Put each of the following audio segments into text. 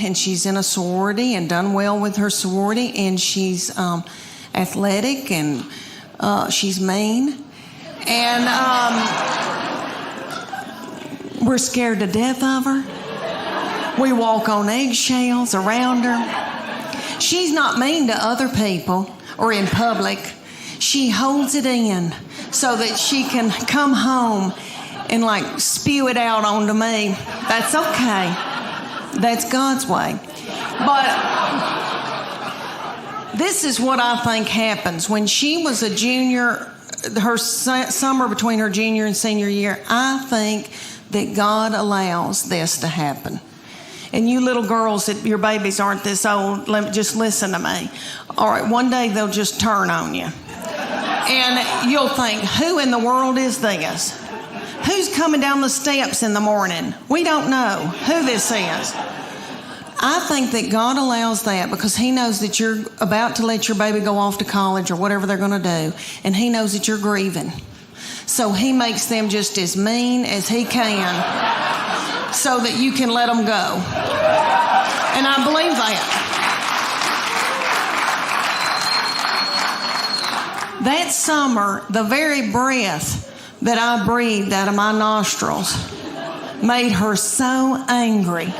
and she's in a sorority and done well with her sorority, and she's athletic, and she's mean. And we're scared to death of her. We walk on eggshells around her. She's not mean to other people or in public. She holds it in so that she can come home and like spew it out onto me. That's okay. That's God's way. But this is what I think happens. When she was a junior, her summer between her junior and senior year, I think that God allows this to happen. And you little girls that your babies aren't this old, just listen to me. All right, one day they'll just turn on you. And you'll think, who in the world is this? Who's coming down the steps in the morning? We don't know who this is. I think that God allows that because he knows that you're about to let your baby go off to college or whatever they're going to do, and he knows that you're grieving. So he makes them just as mean as he can so that you can let them go. And I believe that. That summer, the very breath that I breathed out of my nostrils made her so angry.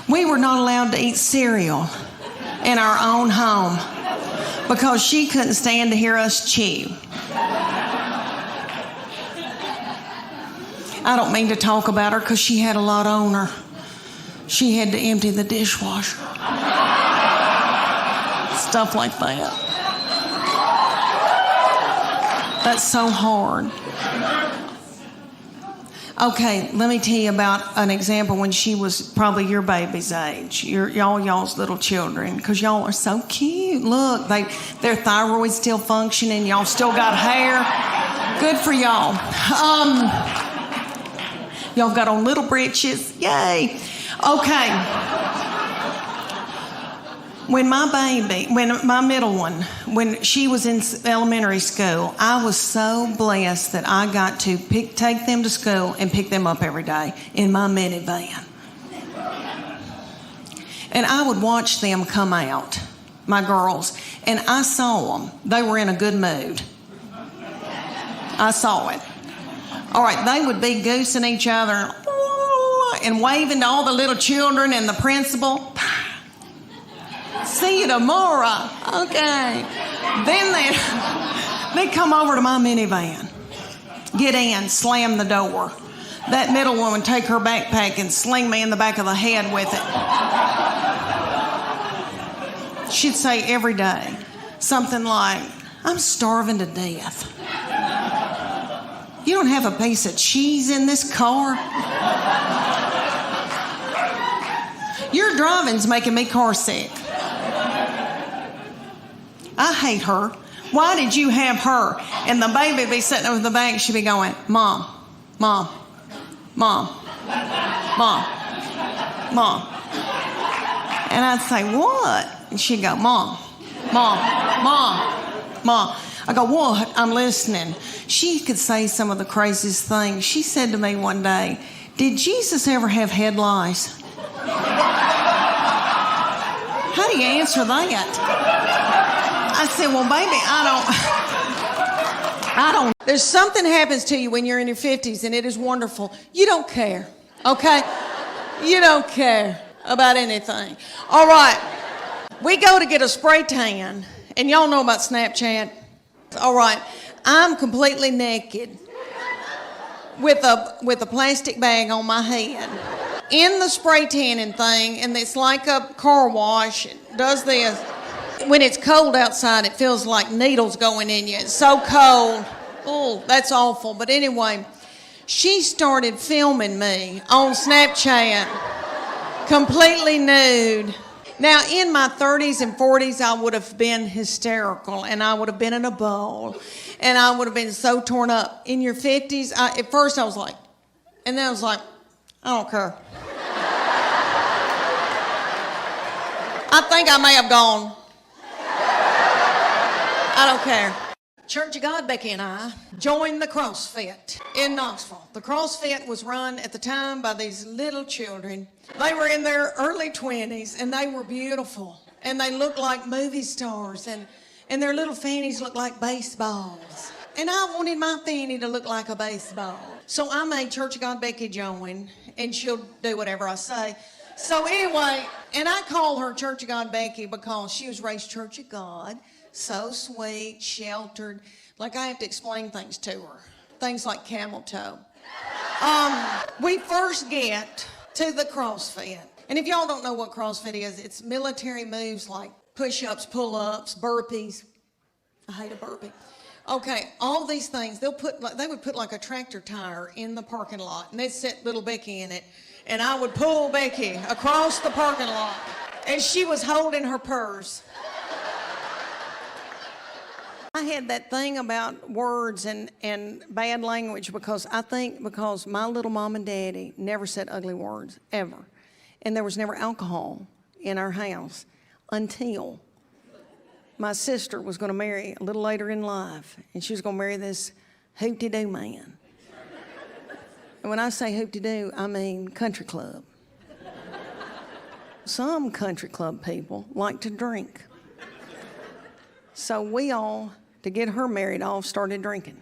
We were not allowed to eat cereal in our own home because she couldn't stand to hear us chew. I don't mean to talk about her because she had a lot on her. She had to empty the dishwasher. Stuff like that. That's so hard. Okay, let me tell you about an example when she was probably your baby's age, y'all's little children, because y'all are so cute. Look, their thyroid's still functioning. Y'all still got hair. Good for y'all. Y'all got on little breeches. Yay. Okay. When my middle one, when she was in elementary school, I was so blessed that I got to take them to school and pick them up every day in my minivan. And I would watch them come out, my girls, and I saw them. They were in a good mood. I saw it. All right, they would be goosing each other and waving to all the little children and the principal. See you tomorrow. Okay. Then they'd come over to my minivan, get in, slam the door. That middle one would take her backpack and sling me in the back of the head with it. She'd say every day something like, I'm starving to death. You don't have a piece of cheese in this car? Your driving's making me car sick. I hate her. Why did you have her? And the baby would be sitting over the back. She'd be going, Mom, Mom, Mom, Mom, Mom. And I'd say, what? And she'd go, Mom, Mom, Mom, Mom. I go, what? I'm listening. She could say some of the craziest things. She said to me one day, did Jesus ever have head lice? How do you answer that? I said, well, baby, I don't. There's something happens to you when you're in your 50s, and it is wonderful. You don't care, okay? You don't care about anything. All right, we go to get a spray tan, and y'all know about Snapchat. All right, I'm completely naked with a plastic bag on my head in the spray tanning thing, and it's like a car wash. It does this. When it's cold outside, it feels like needles going in you. It's so cold. Oh, that's awful. But anyway, she started filming me on Snapchat, completely nude. Now, in my 30s and 40s, I would have been hysterical, and I would have been in a bowl, and I would have been so torn up. In your 50s, at first I was like, and then I was like, I don't care. I think I may have gone. I don't care. Church of God, Becky and I joined the CrossFit in Knoxville. The CrossFit was run at the time by these little children. They were in their early 20s, and they were beautiful. And they looked like movie stars, and their little fannies looked like baseballs. And I wanted my fanny to look like a baseball. So I made Church of God Becky join, and she'll do whatever I say. So anyway, and I call her Church of God Becky because she was raised Church of God. So sweet, sheltered. Like I have to explain things to her. Things like camel toe. We first get to the CrossFit. And if y'all don't know what CrossFit is, it's military moves like push-ups, pull-ups, burpees. I hate a burpee. Okay, all these things, they would put like a tractor tire in the parking lot, and they'd set little Becky in it, and I would pull Becky across the parking lot, and she was holding her purse. I had that thing about words and bad language because my little mom and daddy never said ugly words, ever. And there was never alcohol in our house until my sister was going to marry a little later in life, and she was going to marry this hoop-de-doo man. And when I say hoop-de-doo, I mean country club. Some country club people like to drink. So we all, to get her married off, started drinking.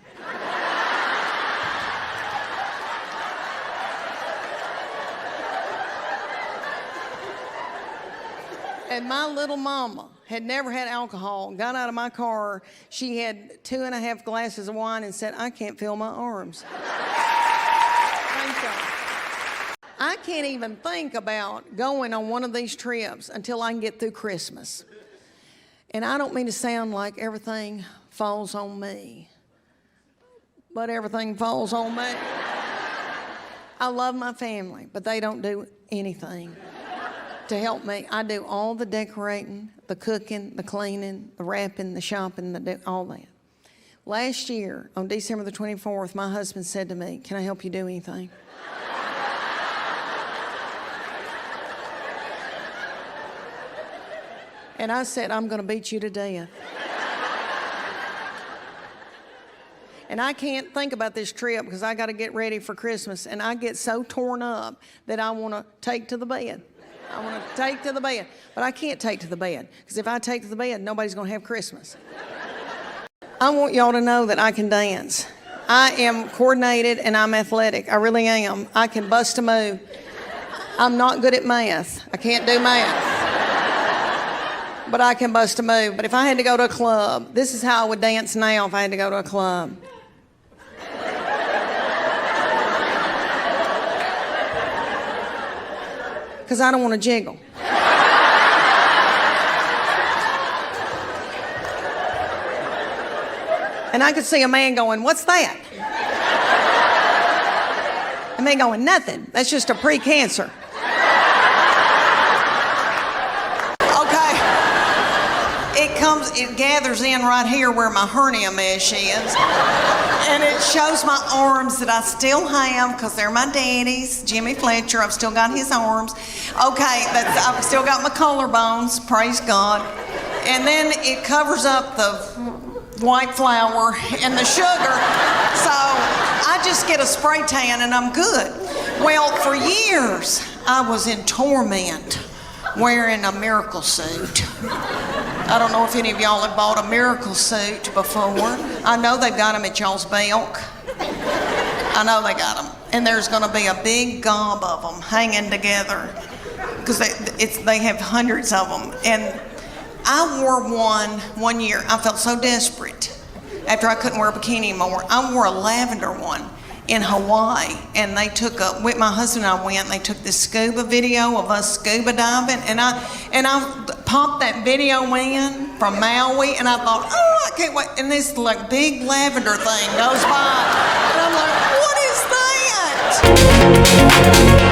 And my little mama had never had alcohol, got out of my car. She had 2.5 glasses of wine and said, I can't feel my arms. Thank you. I can't even think about going on one of these trips until I can get through Christmas. And I don't mean to sound like everything falls on me, but everything falls on me. I love my family, but they don't do anything to help me. I do all the decorating, the cooking, the cleaning, the wrapping, the shopping, all that. Last year, on December the 24th, my husband said to me, can I help you do anything? And I said, I'm going to beat you to death. And I can't think about this trip because I got to get ready for Christmas, and I get so torn up that I want to take to the bed. I want to take to the bed, but I can't take to the bed because if I take to the bed, nobody's going to have Christmas. I want y'all to know that I can dance. I am coordinated and I'm athletic. I really am. I can bust a move. I'm not good at math. I can't do math. But I can bust a move. But if I had to go to a club, this is how I would dance now if I had to go to a club. Because I don't want to jiggle. And I could see a man going, what's that? A man going, nothing. That's just a pre-cancer. It gathers in right here where my hernia mesh is. And it shows my arms that I still have because they're my daddy's. Jimmy Fletcher, I've still got his arms. Okay, I've still got my collarbones, praise God. And then it covers up the white flour and the sugar. So I just get a spray tan and I'm good. Well, for years, I was in torment wearing a miracle suit. I don't know if any of y'all have bought a miracle suit before. I know they've got them at y'all's Belk. I know they got them. And there's going to be a big gob of them hanging together because they have hundreds of them. And I wore one year. I felt so desperate after I couldn't wear a bikini anymore. I wore a lavender one in Hawaii, and my husband and I went, and they took this scuba video of us scuba diving, and I popped that video in from Maui, and I thought, oh, I can't wait, and this like big lavender thing goes by, and I'm like, what is that?